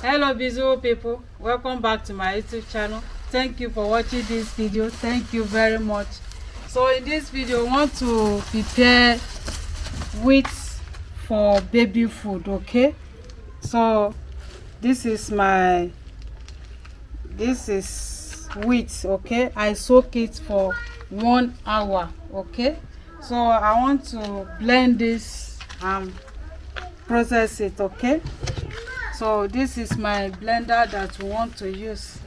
Hello beautiful people, welcome back to my YouTube channel. Thank you for watching this video. Thank you very much. So in this video I want to prepare wheat for baby food. Okay, so this is wheat. Okay, I soak it for 1 hour. Okay, so I want to blend this and process it. Okay, so this is my blender that we want to use.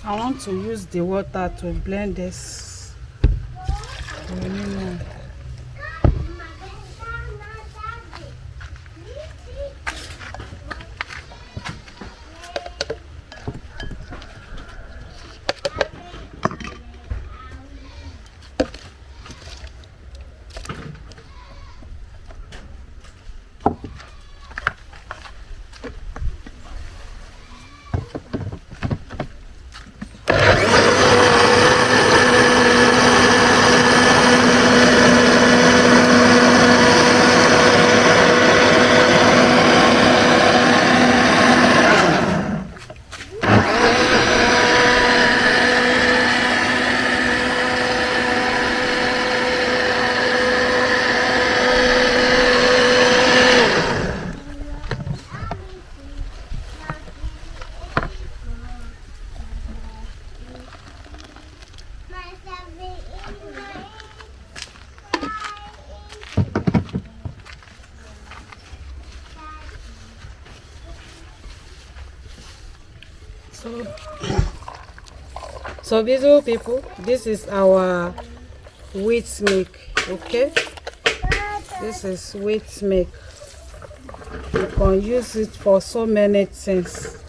I want to use the water to blend this. So beautiful people, this is our wheat milk. Okay, this is wheat milk. You can use it for so many things.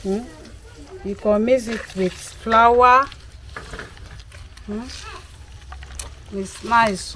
You can mix it with flour. It's nice.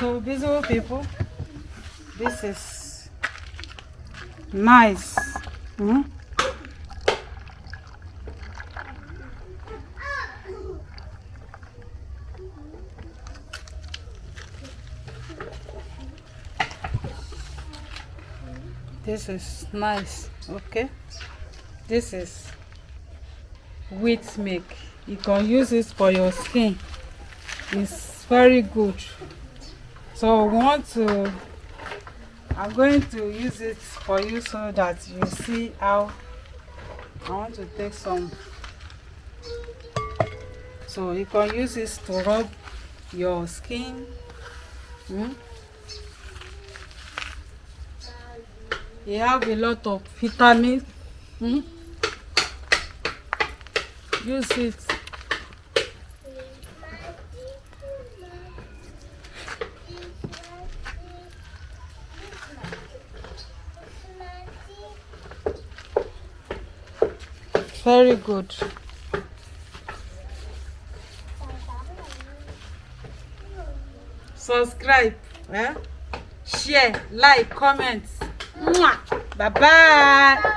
So beautiful people, this is nice. This is nice. Okay, this is wheat milk. You can use it for your skin. It's very good. So we want to, I'm going to use it for you so that you see how. I want to take some, so you can use this to rub your skin. You have a lot of vitamins. Use it. Very good. Subscribe, share, like, comment. Bye bye.